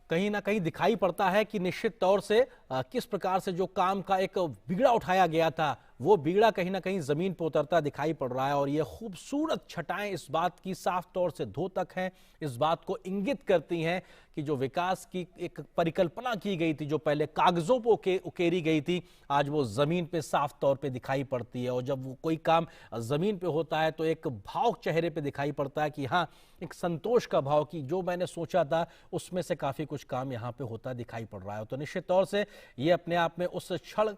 कहीं ना कहीं दिखाई पड़ता है कि निश्चित तौर से किस प्रकार से जो काम का एक बिगड़ा उठाया गया था, वो बिगड़ा कहीं ना कहीं जमीन पर उतरता दिखाई पड़ रहा है। और ये खूबसूरत छटाएं इस बात की साफ तौर से द्योतक हैं, इस बात को इंगित करती हैं कि जो विकास की एक परिकल्पना की गई थी, जो पहले कागजों पर उकेरी गई थी, आज वो जमीन पे साफ तौर पे दिखाई पड़ती है। और जब वो कोई काम जमीन पे होता है तो एक भाव चेहरे पे दिखाई पड़ता है कि हाँ, एक संतोष का भाव कि जो मैंने सोचा था उसमें से काफी कुछ काम यहाँ पे होता दिखाई पड़ रहा है। तो निश्चित तौर से ये अपने आप में उस क्षण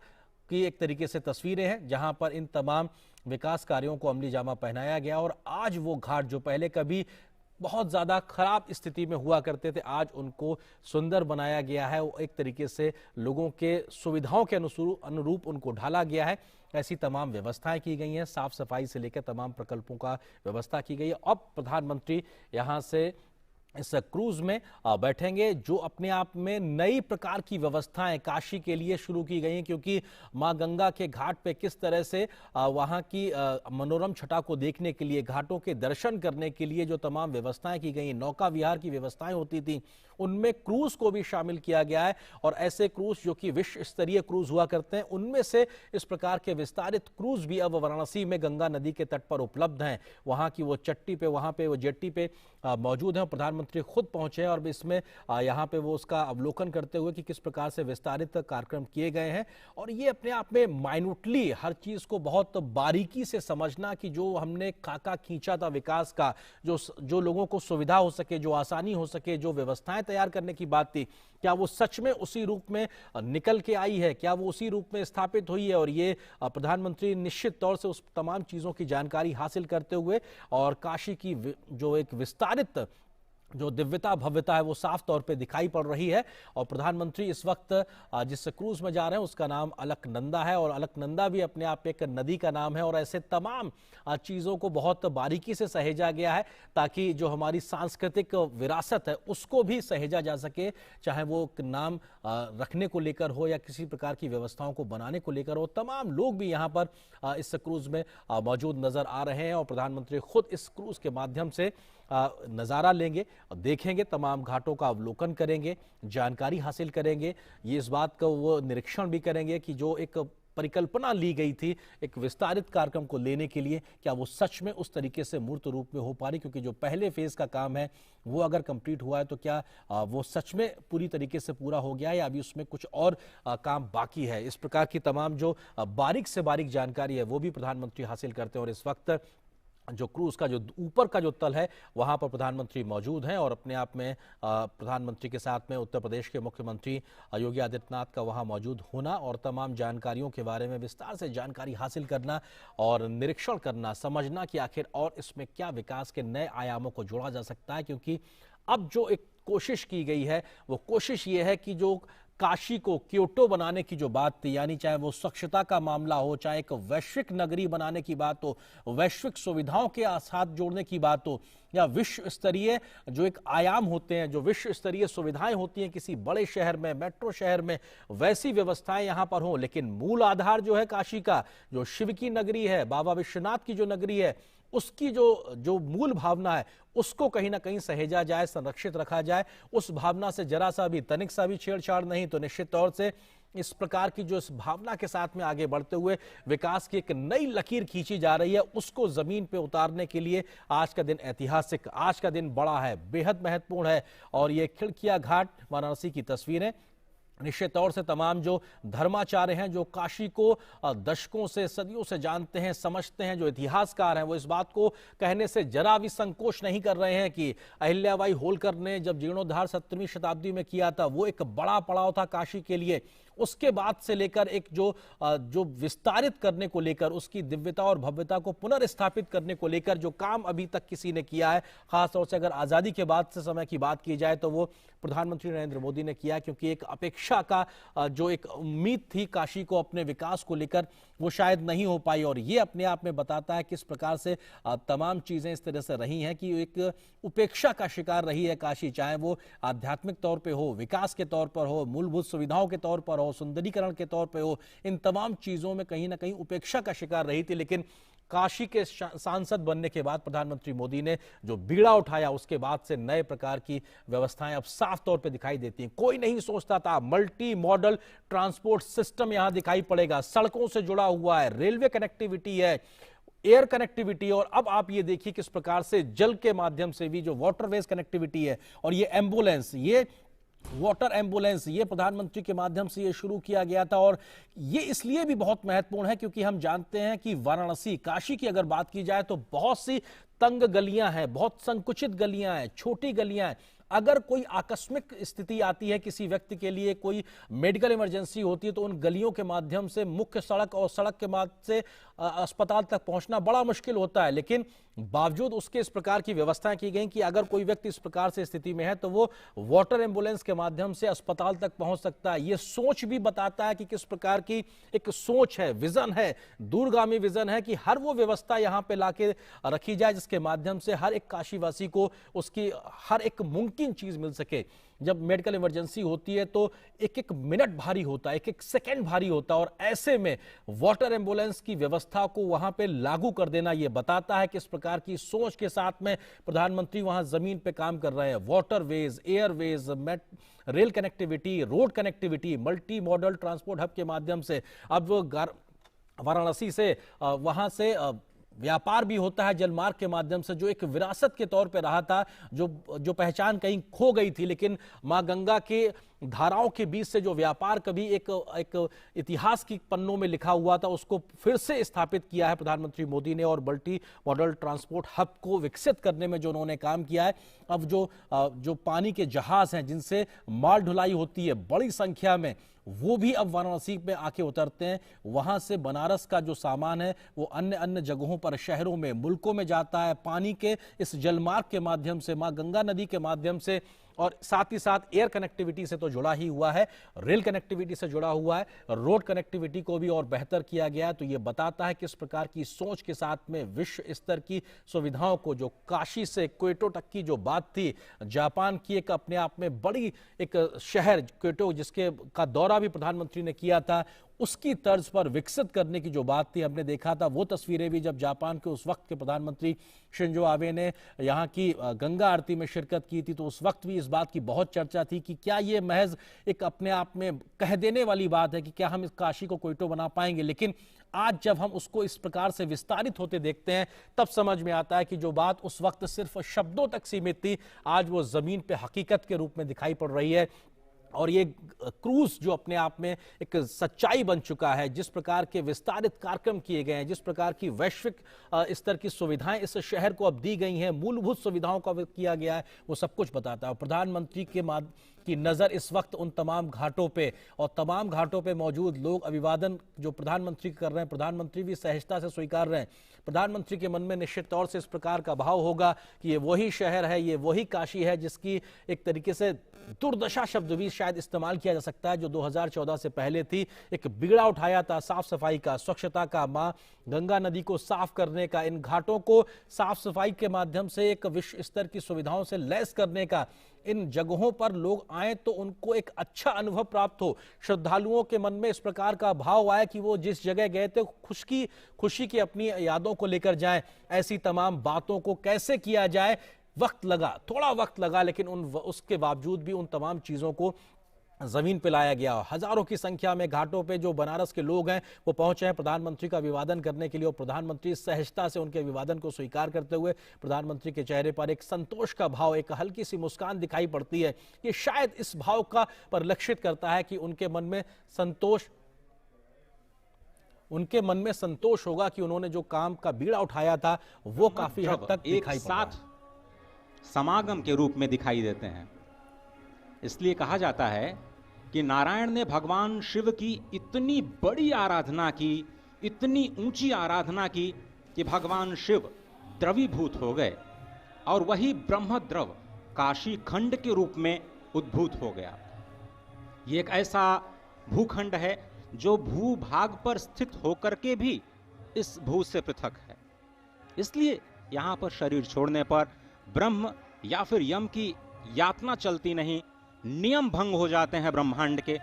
की एक तरीके से तस्वीरें हैं जहां पर इन तमाम विकास कार्यों को अमली जामा पहनाया गया। और आज वो घाट जो पहले कभी बहुत ज्यादा खराब स्थिति में हुआ करते थे, आज उनको सुंदर बनाया गया है। वो एक तरीके से लोगों के सुविधाओं के अनुरूप उनको ढाला गया है। ऐसी तमाम व्यवस्थाएं की गई हैं, साफ सफाई से लेकर तमाम प्रकल्पों का व्यवस्था की गई है। अब प्रधानमंत्री यहां से इस क्रूज में बैठेंगे, जो अपने आप में नई प्रकार की व्यवस्थाएं काशी के लिए शुरू की गई हैं, क्योंकि मां गंगा के घाट पे किस तरह से वहां की मनोरम छटा को देखने के लिए, घाटों के दर्शन करने के लिए जो तमाम व्यवस्थाएं की गई, नौका विहार की व्यवस्थाएं होती थी, उनमें क्रूज को भी शामिल किया गया है। और ऐसे क्रूज जो कि विश्व स्तरीय क्रूज हुआ करते हैं, उनमें से इस प्रकार के विस्तारित क्रूज भी अब वाराणसी में गंगा नदी के तट पर उपलब्ध हैं। वहां की वो चट्टी पे, वहां पे वो जेट्टी पे मौजूद हैं। प्रधानमंत्री खुद पहुंचे हैं और इसमें यहाँ पे वो उसका अवलोकन करते हुए कि किस प्रकार से विस्तारित कार्यक्रम किए गए हैं। और ये अपने आप में माइन्यूटली हर चीज को बहुत बारीकी से समझना कि जो हमने खाका खींचा था विकास का, जो लोगों को सुविधा हो सके, जो आसानी हो सके, जो व्यवस्थाएं तैयार करने की बात थी, क्या वो सच में उसी रूप में निकल के आई है, क्या वो उसी रूप में स्थापित हुई है। और ये प्रधानमंत्री निश्चित तौर से उस तमाम चीजों की जानकारी हासिल करते हुए और काशी की जो एक विस्तारित जो दिव्यता भव्यता है वो साफ तौर पे दिखाई पड़ रही है। और प्रधानमंत्री इस वक्त जिस क्रूज में जा रहे हैं उसका नाम अलकनंदा है, और अलकनंदा भी अपने आप एक नदी का नाम है। और ऐसे तमाम चीज़ों को बहुत बारीकी से सहेजा गया है ताकि जो हमारी सांस्कृतिक विरासत है उसको भी सहेजा जा सके, चाहे वो नाम रखने को लेकर हो या किसी प्रकार की व्यवस्थाओं को बनाने को लेकर हो। तमाम लोग भी यहाँ पर इस क्रूज में मौजूद नजर आ रहे हैं और प्रधानमंत्री खुद इस क्रूज के माध्यम से नज़ारा लेंगे, देखेंगे, तमाम घाटों का अवलोकन करेंगे, जानकारी हासिल करेंगे। ये इस बात का वो निरीक्षण भी करेंगे कि जो एक परिकल्पना ली गई थी एक विस्तारित कार्यक्रम को लेने के लिए, क्या वो सच में उस तरीके से मूर्त रूप में हो पा रही। क्योंकि जो पहले फेज का काम है वो अगर कंप्लीट हुआ है तो क्या वो सच में पूरी तरीके से पूरा हो गया है या अभी उसमें कुछ और काम बाकी है। इस प्रकार की तमाम जो बारीक से बारीक जानकारी है वो भी प्रधानमंत्री हासिल करते हैं। और इस वक्त जो क्रूज का जो ऊपर का जो तल है वहां पर प्रधानमंत्री मौजूद हैं और अपने आप में प्रधानमंत्री के साथ में उत्तर प्रदेश के मुख्यमंत्री योगी आदित्यनाथ का वहां मौजूद होना और तमाम जानकारियों के बारे में विस्तार से जानकारी हासिल करना और निरीक्षण करना, समझना कि आखिर और इसमें क्या विकास के नए आयामों को जोड़ा जा सकता है। क्योंकि अब जो एक कोशिश की गई है वो कोशिश ये है कि जो काशी को क्योटो बनाने की जो बात थी, यानी चाहे वो स्वच्छता का मामला हो, चाहे एक वैश्विक नगरी बनाने की बात हो, वैश्विक सुविधाओं के साथ जोड़ने की बात हो, या विश्व स्तरीय जो एक आयाम होते हैं, जो विश्व स्तरीय सुविधाएं होती हैं किसी बड़े शहर में, मेट्रो शहर में, वैसी व्यवस्थाएं यहां पर हो। लेकिन मूल आधार जो है काशी का, जो शिव की नगरी है, बाबा विश्वनाथ की जो नगरी है, उसकी जो मूल भावना है उसको कहीं ना कहीं सहेजा जाए, संरक्षित रखा जाए। उस भावना से जरा सा भी, तनिक सा भी छेड़छाड़ नहीं, तो निश्चित तौर से इस प्रकार की जो इस भावना के साथ में आगे बढ़ते हुए विकास की एक नई लकीर खींची जा रही है, उसको जमीन पे उतारने के लिए आज का दिन ऐतिहासिक, आज का दिन बड़ा है, बेहद महत्वपूर्ण है। और ये खिड़किया घाट वाराणसी की तस्वीरें निश्चित तौर से तमाम जो धर्माचार्य हैं, जो काशी को दशकों से, सदियों से जानते हैं, समझते हैं, जो इतिहासकार हैं, वो इस बात को कहने से जरा भी संकोच नहीं कर रहे हैं कि अहिल्याबाई होलकर ने जब जीर्णोद्धार 17वीं शताब्दी में किया था वो एक बड़ा पड़ाव था काशी के लिए। उसके बाद से लेकर एक जो विस्तारित करने को लेकर, उसकी दिव्यता और भव्यता को पुनर्स्थापित करने को लेकर जो काम अभी तक किसी ने किया है, खासतौर से अगर आजादी के बाद से समय की बात की जाए तो वो प्रधानमंत्री नरेंद्र मोदी ने किया। क्योंकि एक अपेक्षा का जो एक उम्मीद थी काशी को अपने विकास को लेकर, वो शायद नहीं हो पाई। और ये अपने आप में बताता है किस प्रकार से तमाम चीजें इस तरह से रही हैं कि एक उपेक्षा का शिकार रही है काशी, चाहे वो आध्यात्मिक तौर पे हो, विकास के तौर पर हो, मूलभूत सुविधाओं के तौर पर हो, सुंदरीकरण के तौर पे हो, इन तमाम चीजों में कहीं ना कहीं उपेक्षा का शिकार रही थी। लेकिन काशी के सांसद बनने के बाद प्रधानमंत्री मोदी ने जो बीड़ा उठाया, उसके बाद से नए प्रकार की व्यवस्थाएं अब साफ तौर पे दिखाई देती हैं। कोई नहीं सोचता था मल्टी मॉडल ट्रांसपोर्ट सिस्टम यहां दिखाई पड़ेगा, सड़कों से जुड़ा हुआ है, रेलवे कनेक्टिविटी है, एयर कनेक्टिविटी, और अब आप ये देखिए किस प्रकार से जल के माध्यम से भी जो वाटरवेज कनेक्टिविटी है, और ये एम्बुलेंस, ये वाटर एम्बुलेंस, ये प्रधानमंत्री के माध्यम से ये शुरू किया गया था। और ये इसलिए भी बहुत महत्वपूर्ण है क्योंकि हम जानते हैं कि वाराणसी, काशी की अगर बात की जाए तो बहुत सी तंग गलियां हैं, बहुत संकुचित गलियां हैं, छोटी गलियां हैं। अगर कोई आकस्मिक स्थिति आती है, किसी व्यक्ति के लिए कोई मेडिकल इमरजेंसी होती है, तो उन गलियों के माध्यम से मुख्य सड़क और सड़क के माध्यम से अस्पताल तक पहुंचना बड़ा मुश्किल होता है। लेकिन बावजूद उसके इस प्रकार की व्यवस्थाएं की गई कि अगर कोई व्यक्ति इस प्रकार से स्थिति में है तो वो वाटर एम्बुलेंस के माध्यम से अस्पताल तक पहुंच सकता है। ये सोच भी बताता है कि किस प्रकार की एक सोच है, विजन है, दूरगामी विजन है कि हर वो व्यवस्था यहां पे लाके रखी जाए जिसके माध्यम से हर एक काशीवासी को उसकी हर एक मुमकिन चीज मिल सके। जब मेडिकल इमरजेंसी होती है तो एक एक मिनट भारी होता है, एक एक सेकंड भारी होता है, और ऐसे में वाटर एम्बुलेंस की व्यवस्था को वहां पे लागू कर देना ये बताता है किस प्रकार की सोच के साथ में प्रधानमंत्री वहां जमीन पे काम कर रहे हैं। Waterways, Airways, rail connectivity, road connectivity, multi modal transport hub के माध्यम से अब वाराणसी से वहां से व्यापार भी होता है जलमार्ग के माध्यम से, जो एक विरासत के तौर पे रहा था, जो पहचान कहीं खो गई थी। लेकिन मां गंगा के धाराओं के बीच से जो व्यापार कभी एक इतिहास की पन्नों में लिखा हुआ था, उसको फिर से स्थापित किया है प्रधानमंत्री मोदी ने। और मल्टी मॉडल ट्रांसपोर्ट हब को विकसित करने में जो उन्होंने काम किया है, अब जो पानी के जहाज हैं जिनसे माल ढुलाई होती है बड़ी संख्या में, वो भी अब वाराणसी में आके उतरते हैं। वहां से बनारस का जो सामान है वो अन्य अन्य जगहों पर, शहरों में, मुल्कों में जाता है पानी के इस जलमार्ग के माध्यम से, मां गंगा नदी के माध्यम से। और साथ ही साथ एयर कनेक्टिविटी से तो जुड़ा ही हुआ है, रेल कनेक्टिविटी से जुड़ा हुआ है, रोड कनेक्टिविटी को भी और बेहतर किया गया है। तो ये बताता है किस प्रकार की सोच के साथ में विश्व स्तर की सुविधाओं को, जो काशी से क्योटो तक की जो बात थी, जापान की एक अपने आप में बड़ी एक शहर क्योटो जिसके का दौरा भी प्रधानमंत्री ने किया था, उसकी तर्ज पर विकसित करने की जो बात थी, हमने देखा था वो तस्वीरें भी जब जापान के उस वक्त के प्रधानमंत्री शिंजो आबे ने यहाँ की गंगा आरती में शिरकत की थी, तो उस वक्त भी इस बात की बहुत चर्चा थी कि क्या ये महज एक अपने आप में कह देने वाली बात है कि क्या हम इस काशी को क्योटो बना पाएंगे। लेकिन आज जब हम उसको इस प्रकार से विस्तारित होते देखते हैं, तब समझ में आता है कि जो बात उस वक्त सिर्फ शब्दों तक सीमित थी, आज वो जमीन पे हकीकत के रूप में दिखाई पड़ रही है। और ये क्रूज जो अपने आप में एक सच्चाई बन चुका है, जिस प्रकार के विस्तारित कार्यक्रम किए गए हैं, जिस प्रकार की वैश्विक स्तर की सुविधाएं इस शहर को अब दी गई हैं, मूलभूत सुविधाओं का किया गया है, वो सब कुछ बताता है। प्रधानमंत्री की नजर इस वक्त उन तमाम घाटों पे, और तमाम घाटों पे मौजूद लोग अभिवादन जो प्रधानमंत्री कर रहे हैं, प्रधानमंत्री भी सहजता से स्वीकार रहे हैं। प्रधानमंत्री के मन में निश्चित तौर से इस प्रकार का भाव होगा कि ये वही शहर है, ये वही काशी है जिसकी एक तरीके से दुर्दशा शब्द भी शायद इस्तेमाल किया जा सकता है, जो 2014 से पहले थी। एक बिगड़ा उठाया था साफ सफाई का, स्वच्छता का, मां गंगा नदी को साफ करने का, इन घाटों को साफ सफाई के माध्यम से एक विश्व स्तर की सुविधाओं से लैस करने का। इन जगहों पर लोग आए तो उनको एक अच्छा अनुभव प्राप्त हो, श्रद्धालुओं के मन में इस प्रकार का भाव आए कि वो जिस जगह गए थे खुशी की अपनी यादों को लेकर जाएं। ऐसी तमाम बातों को कैसे किया जाए, वक्त लगा, थोड़ा वक्त लगा, लेकिन उसके बावजूद भी उन तमाम चीजों को जमीन पे लाया गया। हजारों की संख्या में घाटों पे जो बनारस के लोग हैं वो पहुंचे हैं प्रधानमंत्री का अभिवादन करने के लिए, और प्रधानमंत्री सहजता से उनके अभिवादन को स्वीकार करते हुए प्रधानमंत्री के चेहरे पर एक संतोष का भाव, एक हल्की सी मुस्कान दिखाई पड़ती है। ये शायद इस भाव का परिलक्षित करता है कि उनके मन में संतोष होगा कि उन्होंने जो काम का बीड़ा उठाया था वो काफी हद तक दिखाई पड़ा, समागम के रूप में दिखाई देते हैं। इसलिए कहा जाता है कि नारायण ने भगवान शिव की इतनी बड़ी आराधना की, इतनी ऊंची आराधना की कि भगवान शिव द्रवीभूत हो गए, और वही ब्रह्म द्रव काशी खंड के रूप में उद्भूत हो गया। ये एक ऐसा भूखंड है जो भूभाग पर स्थित होकर के भी इस भू से पृथक है। इसलिए यहां पर शरीर छोड़ने पर ब्रह्म या फिर यम की यातना चलती नहीं, नियम भंग हो जाते हैं ब्रह्मांड के,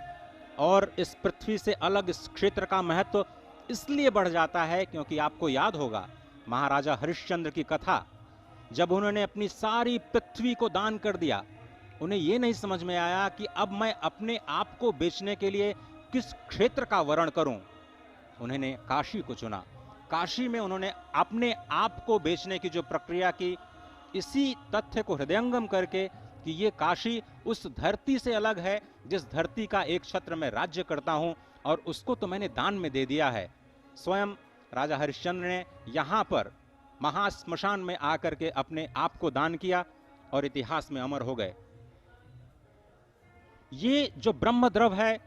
और इस पृथ्वी से अलग इस क्षेत्र का महत्व इसलिए बढ़ जाता है क्योंकि आपको याद होगा महाराजा हरिश्चंद्र की कथा, जब उन्होंने अपनी सारी पृथ्वी को दान कर दिया, उन्हें यह नहीं समझ में आया कि अब मैं अपने आप को बेचने के लिए किस क्षेत्र का वर्ण करूं। उन्होंने काशी को चुना। काशी में उन्होंने अपने आप को बेचने की जो प्रक्रिया की, इसी तथ्य को हृदयंगम करके कि ये काशी उस धरती से अलग है जिस धरती का एक छत्र में राज्य करता हूं, और उसको तो मैंने दान में दे दिया है। स्वयं राजा हरिश्चंद्र ने यहां पर महाश्मशान में आकर के अपने आप को दान किया और इतिहास में अमर हो गए। ये जो ब्रह्मद्रव है,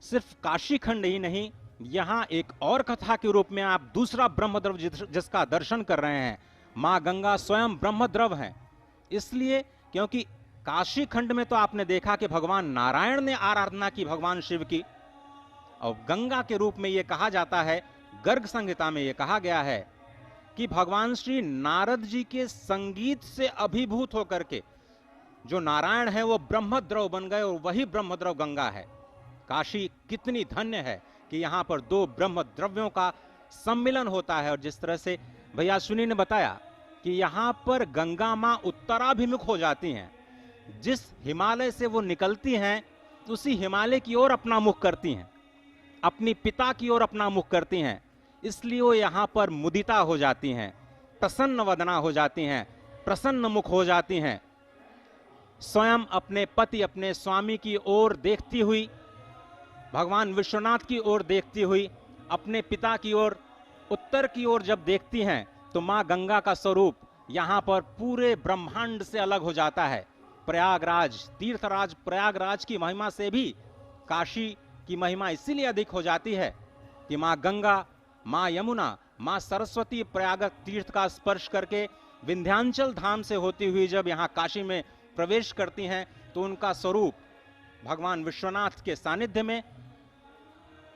सिर्फ काशी खंड ही नहीं, यहां एक और कथा के रूप में आप दूसरा ब्रह्मद्रव जिसका दर्शन कर रहे हैं, मां गंगा स्वयं ब्रह्मद्रव हैं। इसलिए क्योंकि काशी खंड में तो आपने देखा कि भगवान नारायण ने आराधना की भगवान शिव की, और गंगा के रूप में यह कहा जाता है, गर्ग संहिता में यह कहा गया है कि भगवान श्री नारद जी के संगीत से अभिभूत होकर के जो नारायण है वो ब्रह्मद्रव बन गए, और वही ब्रह्मद्रव गंगा है। काशी कितनी धन्य है कि यहां पर दो ब्रह्मद्रव्यों का सम्मिलन होता है। और जिस तरह से भैया सुनी ने बताया कि यहां पर गंगा मां उत्तराभिमुख हो जाती हैं, जिस हिमालय से वो निकलती हैं उसी हिमालय की ओर अपना मुख करती हैं, अपनी पिता की ओर अपना मुख करती हैं। इसलिए वो यहां पर मुदिता हो जाती हैं, प्रसन्न वदना हो जाती हैं, प्रसन्न मुख हो जाती हैं। स्वयं अपने पति, अपने स्वामी की ओर देखती हुई, भगवान विश्वनाथ की ओर देखती हुई, अपने पिता की ओर, उत्तर की ओर जब देखती हैं, तो मां गंगा का स्वरूप यहां पर पूरे ब्रह्मांड से अलग हो जाता है। प्रयागराज, तीर्थराज प्रयागराज की महिमा से भी काशी की महिमा इसीलिए अधिक हो जाती है कि मां गंगा, मां यमुना, मां सरस्वती प्रयाग तीर्थ का स्पर्श करके विंध्याचल धाम से होती हुई जब यहां काशी में प्रवेश करती हैं, तो उनका स्वरूप भगवान विश्वनाथ के सानिध्य में,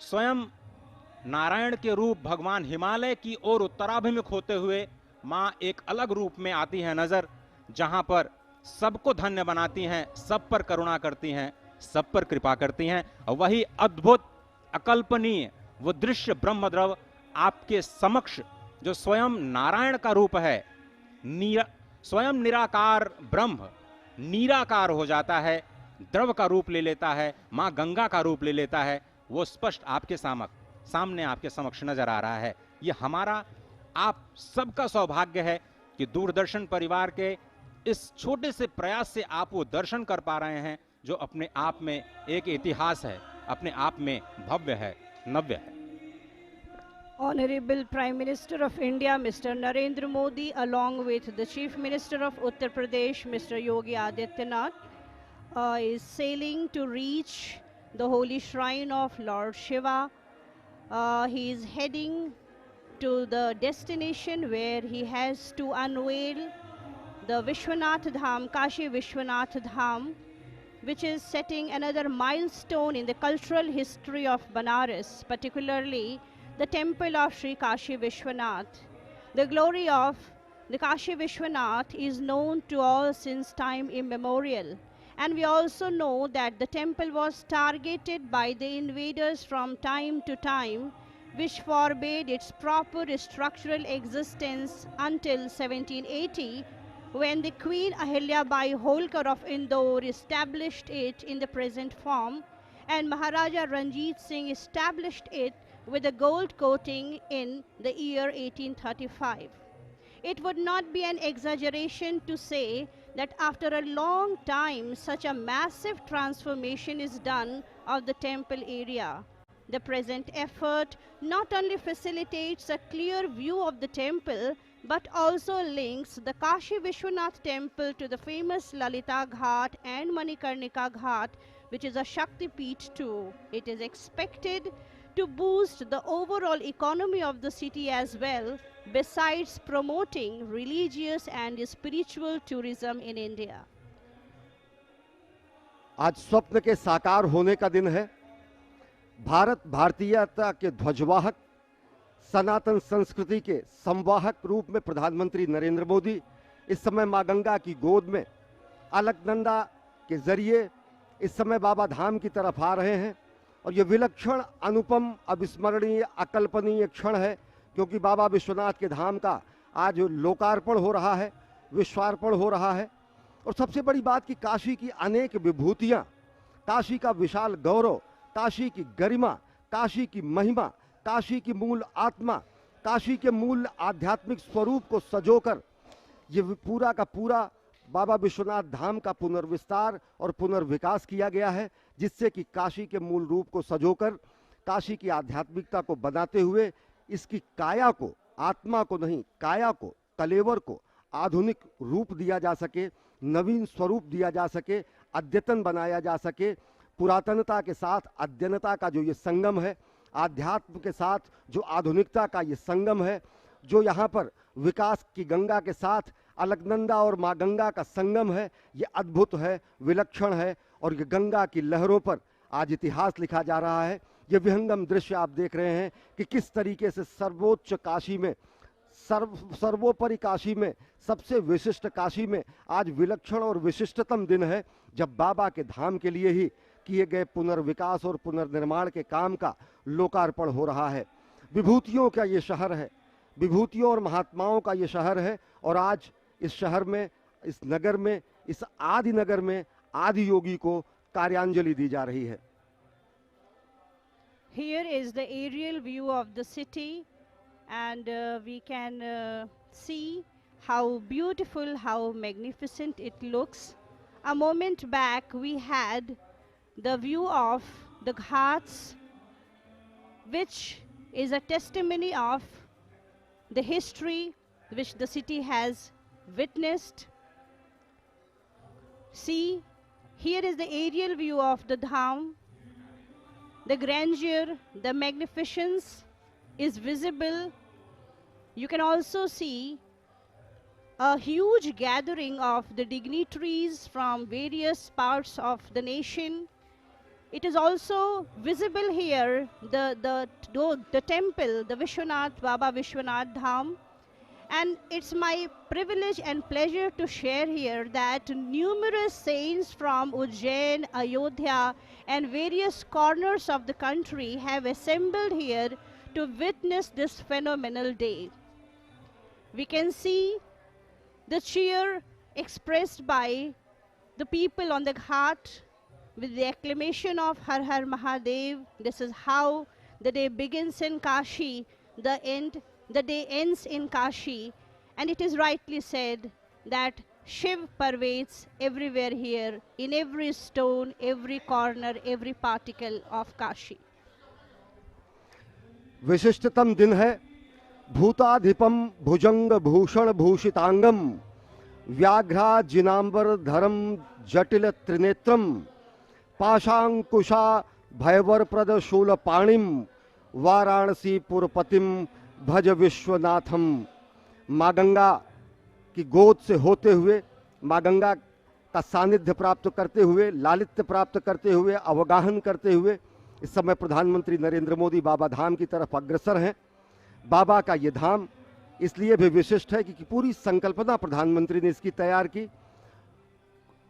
स्वयं नारायण के रूप भगवान हिमालय की ओर उत्तराभिमुख होते हुए मां एक अलग रूप में आती हैं नजर, जहां पर सबको धन्य बनाती हैं, सब पर करुणा करती हैं, सब पर कृपा करती हैं। और वही अद्भुत, अकल्पनीय वो दृश्य ब्रह्मद्रव आपके समक्ष, जो स्वयं नारायण का रूप है, स्वयं निराकार ब्रह्म निराकार हो जाता है, द्रव का रूप ले लेता है, मां गंगा का रूप ले लेता है, वो स्पष्ट आपके सामने आपके समक्ष नजर आ रहा है। ये हमारा आप सबका सौभाग्य है कि दूरदर्शन परिवार के इस छोटे से प्रयास से आप वो दर्शन कर पा रहे हैं जो अपने आप में एक इतिहास है, अपने आप में भव्य है, नव्य है। Honorable Prime Minister of India, Mr. Narendra Modi, along with the Chief Minister of Uttar Pradesh, Mr. Yogi Adityanath, is sailing to reach the holy shrine of Lord Shiva. He is heading to the destination where he has to unveil the Vishwanath Dham, Kashi Vishwanath Dham, which is setting another milestone in the cultural history of Banaras, particularly the temple of Sri Kashi Vishwanath. The glory of the Kashi Vishwanath is known to all since time immemorial. And we also know that the temple was targeted by the invaders from time to time, which forbade its proper structural existence until 1780, when the Queen Ahilyabai Holkar of Indore established it in the present form, and Maharaja Ranjit Singh established it with a gold coating in the year 1835. It would not be an exaggeration to say that after a long time, such a massive transformation is done of the temple area. The present effort not only facilitates a clear view of the temple, but also links the Kashi Vishwanath temple to the famous Lalita Ghat and Manikarnika Ghat, which is a Shakti Peeth too. It is expected to boost the overall economy of the city as well, besides promoting religious and spiritual tourism in India. आज स्वप्न के साकार होने का दिन है। भारत भारतीयता के ध्वजवाहक, सनातन संस्कृति के संवाहक रूप में प्रधानमंत्री नरेंद्र मोदी इस समय मां गंगा की गोद में अलकनंदा के जरिए इस समय बाबा धाम की तरफ आ रहे हैं। और ये विलक्षण, अनुपम, अविस्मरणीय, अकल्पनीय क्षण है, क्योंकि बाबा विश्वनाथ के धाम का आज लोकार्पण हो रहा है, विश्वार्पण हो रहा है। और सबसे बड़ी बात कि काशी की अनेक विभूतियां, काशी का विशाल गौरव, काशी की गरिमा, काशी की महिमा, काशी की मूल आत्मा, काशी के मूल आध्यात्मिक स्वरूप को सजोकर ये पूरा का पूरा बाबा विश्वनाथ धाम का पुनर्विस्तार और पुनर्विकास किया गया है, जिससे कि काशी के मूल रूप को सजोकर काशी की आध्यात्मिकता को बनाते हुए इसकी काया को, आत्मा को नहीं, काया को, कलेवर को आधुनिक रूप दिया जा सके, नवीन स्वरूप दिया जा सके, अद्यतन बनाया जा सके। पुरातनता के साथ अद्यनता का जो ये संगम है, आध्यात्म के साथ जो आधुनिकता का ये संगम है, जो यहाँ पर विकास की गंगा के साथ अलकनंदा और माँ गंगा का संगम है, ये अद्भुत है, विलक्षण है। और ये गंगा की लहरों पर आज इतिहास लिखा जा रहा है। ये विहंगम दृश्य आप देख रहे हैं कि किस तरीके से सर्वोच्च काशी में, सर्वोपरि काशी में, सबसे विशिष्ट काशी में आज विलक्षण और विशिष्टतम दिन है, जब बाबा के धाम के लिए ही किए गए पुनर्विकास और पुनर्निर्माण के काम का लोकार्पण हो रहा है। विभूतियों का ये शहर है, विभूतियों और महात्माओं का ये शहर है। और आज इस शहर में, इस नगर में, इस आदि नगर में आदि योगी को कार्यांजलि दी जा रही है। Here is the aerial view of the city, and we can see how beautiful, how magnificent it looks. A moment back we had the view of the Ghats, which is a testimony of the history which the city has witnessed. See, here is the aerial view of the Dham. The grandeur, the magnificence is visible. You can also see a huge gathering of the dignitaries from various parts of the nation. It is also visible here, the temple, the Vishwanath, Baba Vishwanath Dham. And it's my privilege and pleasure to share here that numerous saints from Ujjain, Ayodhya, and various corners of the country have assembled here to witness this phenomenal day. We can see the cheer expressed by the people on the Ghat with the acclamation of Har Har Mahadev. This is how the day begins in Kashi, the day ends in Kashi, and it is rightly said that Shiv pervades everywhere here, in every stone, every corner, every particle of Kashi. विशिष्टतम दिन है। भूताधिपम भुजंग भूषण भूषितांगम व्याघ्रा जिनांबर धरम जटिल त्रिनेत्रम पाशांकुशा भयवरप्रद शूलपाणिम वाराणसी पुरपतिम भज विश्वनाथम। माँ गंगा की गोद से होते हुए, माँ गंगा का सानिध्य प्राप्त करते हुए, लालित्य प्राप्त करते हुए, अवगाहन करते हुए इस समय प्रधानमंत्री नरेंद्र मोदी बाबा धाम की तरफ अग्रसर हैं। बाबा का ये धाम इसलिए भी विशिष्ट है कि पूरी संकल्पना प्रधानमंत्री ने इसकी तैयार की।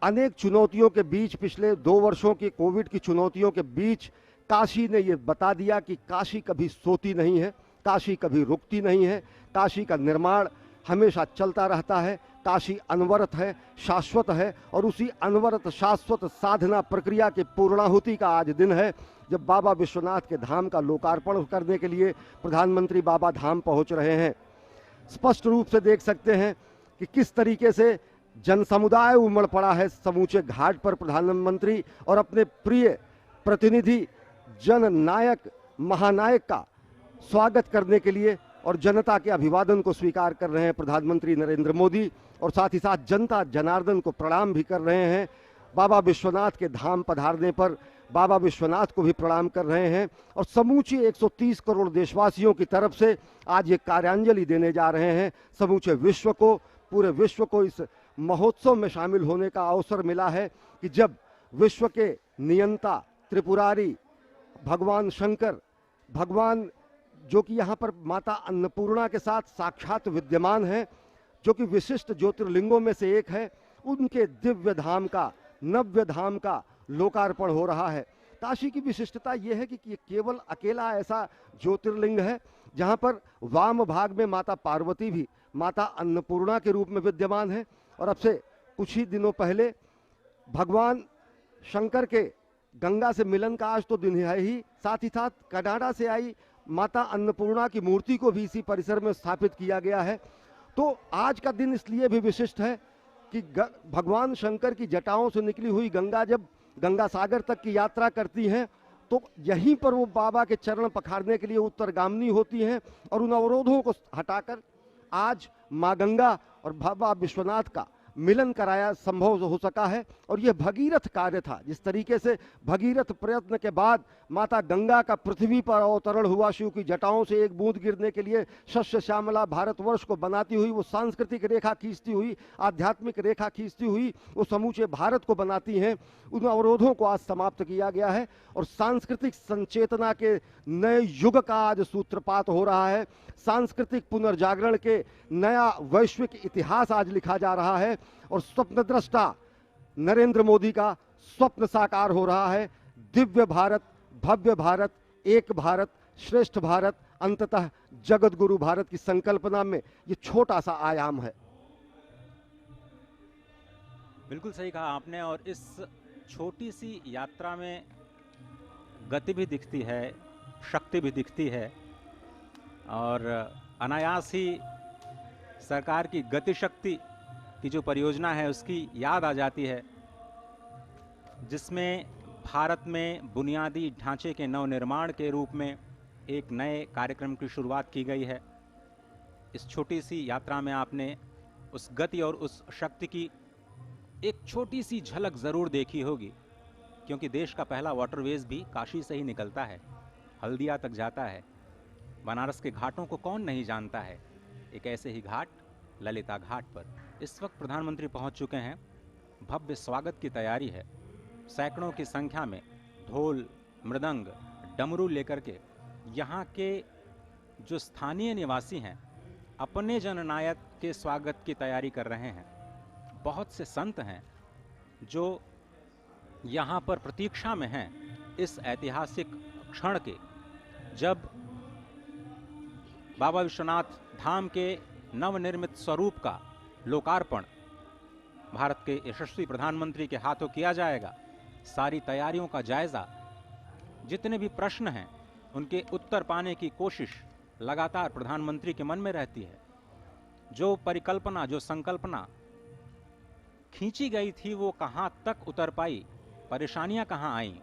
अनेक चुनौतियों के बीच, पिछले 2 वर्षों की कोविड की चुनौतियों के बीच काशी ने ये बता दिया कि काशी कभी सोती नहीं है, काशी कभी रुकती नहीं है, काशी का निर्माण हमेशा चलता रहता है। काशी अनवरत है, शाश्वत है, और उसी अनवरत शाश्वत साधना प्रक्रिया के पूर्णाहुति का आज दिन है, जब बाबा विश्वनाथ के धाम का लोकार्पण करने के लिए प्रधानमंत्री बाबा धाम पहुंच रहे हैं। स्पष्ट रूप से देख सकते हैं कि किस तरीके से जन समुदाय उमड़ पड़ा है समूचे घाट पर प्रधानमंत्री और अपने प्रिय प्रतिनिधि जन नायक महानायक का स्वागत करने के लिए, और जनता के अभिवादन को स्वीकार कर रहे हैं प्रधानमंत्री नरेंद्र मोदी, और साथ ही साथ जनता जनार्दन को प्रणाम भी कर रहे हैं। बाबा विश्वनाथ के धाम पधारने पर बाबा विश्वनाथ को भी प्रणाम कर रहे हैं, और समूचे 130 करोड़ देशवासियों की तरफ से आज ये कार्यांजलि देने जा रहे हैं। समूचे विश्व को, पूरे विश्व को इस महोत्सव में शामिल होने का अवसर मिला है कि जब विश्व के नियंता त्रिपुरारी भगवान शंकर, भगवान जो कि यहाँ पर माता अन्नपूर्णा के साथ साक्षात विद्यमान है, जो कि विशिष्ट ज्योतिर्लिंगों में से एक है, उनके दिव्य धाम का, नव्य धाम का लोकार्पण हो रहा है। काशी की विशिष्टता यह है कि ये केवल अकेला ऐसा ज्योतिर्लिंग है जहाँ पर वाम भाग में माता पार्वती भी माता अन्नपूर्णा के रूप में विद्यमान है। और अब से कुछ ही दिनों पहले भगवान शंकर के गंगा से मिलन का आज तो दिन है ही, साथ ही साथ कनाडा से आई माता अन्नपूर्णा की मूर्ति को भी इसी परिसर में स्थापित किया गया है। तो आज का दिन इसलिए भी विशिष्ट है कि भगवान शंकर की जटाओं से निकली हुई गंगा जब गंगा सागर तक की यात्रा करती हैं तो यहीं पर वो बाबा के चरण पखारने के लिए उत्तरगामिनी होती हैं और उन अवरोधों को हटाकर आज माँ गंगा और बाबा विश्वनाथ का मिलन कराया संभव हो सका है। और यह भगीरथ कार्य था। जिस तरीके से भगीरथ प्रयत्न के बाद माता गंगा का पृथ्वी पर अवतरण हुआ, शिव की जटाओं से एक बूंद गिरने के लिए शस्य श्यामला भारतवर्ष को बनाती हुई, वो सांस्कृतिक रेखा खींचती हुई, आध्यात्मिक रेखा खींचती हुई वो समूचे भारत को बनाती हैं। उन अवरोधों को आज समाप्त किया गया है और सांस्कृतिक संचेतना के नए युग का आज सूत्रपात हो रहा है। सांस्कृतिक पुनर्जागरण के नया वैश्विक इतिहास आज लिखा जा रहा है और स्वप्नद्रष्टा नरेंद्र मोदी का स्वप्न साकार हो रहा है। दिव्य भारत, भव्य भारत, एक भारत, श्रेष्ठ भारत, अंततः जगत गुरु भारत की संकल्पना में ये छोटा सा आयाम है। बिल्कुल सही कहा आपने। और इस छोटी सी यात्रा में गति भी दिखती है, शक्ति भी दिखती है और अनायास ही सरकार की गति शक्ति की जो परियोजना है उसकी याद आ जाती है, जिसमें भारत में बुनियादी ढांचे के नवनिर्माण के रूप में एक नए कार्यक्रम की शुरुआत की गई है। इस छोटी सी यात्रा में आपने उस गति और उस शक्ति की एक छोटी सी झलक ज़रूर देखी होगी, क्योंकि देश का पहला वाटरवेज भी काशी से ही निकलता है, हल्दिया तक जाता है। बनारस के घाटों को कौन नहीं जानता है। एक ऐसे ही घाट ललिता घाट पर इस वक्त प्रधानमंत्री पहुंच चुके हैं। भव्य स्वागत की तैयारी है। सैकड़ों की संख्या में ढोल, मृदंग, डमरू लेकर के यहाँ के जो स्थानीय निवासी हैं अपने जननायक के स्वागत की तैयारी कर रहे हैं। बहुत से संत हैं जो यहाँ पर प्रतीक्षा में हैं इस ऐतिहासिक क्षण के, जब बाबा विश्वनाथ धाम के नवनिर्मित स्वरूप का लोकार्पण भारत के यशस्वी प्रधानमंत्री के हाथों किया जाएगा। सारी तैयारियों का जायजा, जितने भी प्रश्न हैं उनके उत्तर पाने की कोशिश लगातार प्रधानमंत्री के मन में रहती है। जो परिकल्पना, जो संकल्पना खींची गई थी वो कहां तक उतर पाई, परेशानियां कहां आईं,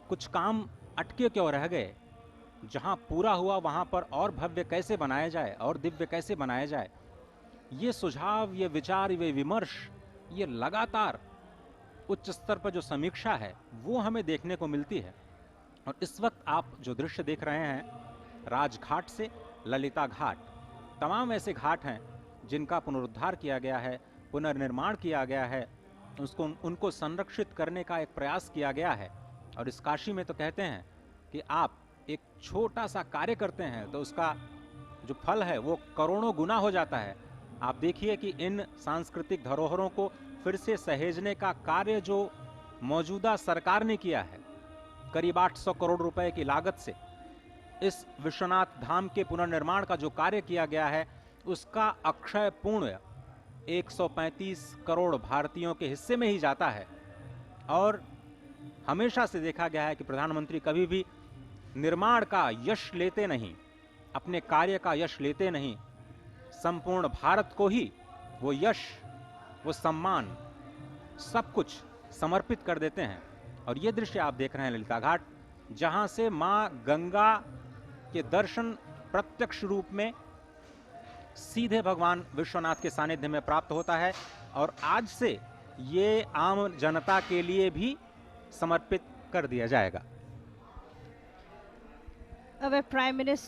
कुछ काम अटके क्यों रह गए, जहां पूरा हुआ वहां पर और भव्य कैसे बनाया जाए और दिव्य कैसे बनाया जाए, ये सुझाव, ये विचार, ये विमर्श, ये लगातार उच्च स्तर पर जो समीक्षा है वो हमें देखने को मिलती है। और इस वक्त आप जो दृश्य देख रहे हैं राजघाट से ललिता घाट, तमाम ऐसे घाट हैं जिनका पुनरुद्धार किया गया है, पुनर्निर्माण किया गया है, उनको संरक्षित करने का एक प्रयास किया गया है। और इस काशी में तो कहते हैं कि आप एक छोटा सा कार्य करते हैं तो उसका जो फल है वो करोड़ों गुना हो जाता है। आप देखिए कि इन सांस्कृतिक धरोहरों को फिर से सहेजने का कार्य जो मौजूदा सरकार ने किया है, करीब 800 करोड़ रुपए की लागत से इस विश्वनाथ धाम के पुनर्निर्माण का जो कार्य किया गया है, उसका अक्षय पुण्य 135 करोड़ भारतीयों के हिस्से में ही जाता है। और हमेशा से देखा गया है कि प्रधानमंत्री कभी भी निर्माण का यश लेते नहीं, अपने कार्य का यश लेते नहीं, संपूर्ण भारत को ही वो यश, वो सम्मान, सब कुछ समर्पित कर देते हैं। और ये दृश्य आप देख रहे हैं ललिता घाट, जहां से मां गंगा के दर्शन प्रत्यक्ष रूप में सीधे भगवान विश्वनाथ के सानिध्य में प्राप्त होता है। और आज से ये आम जनता के लिए भी समर्पित कर दिया जाएगा। Our Prime Minister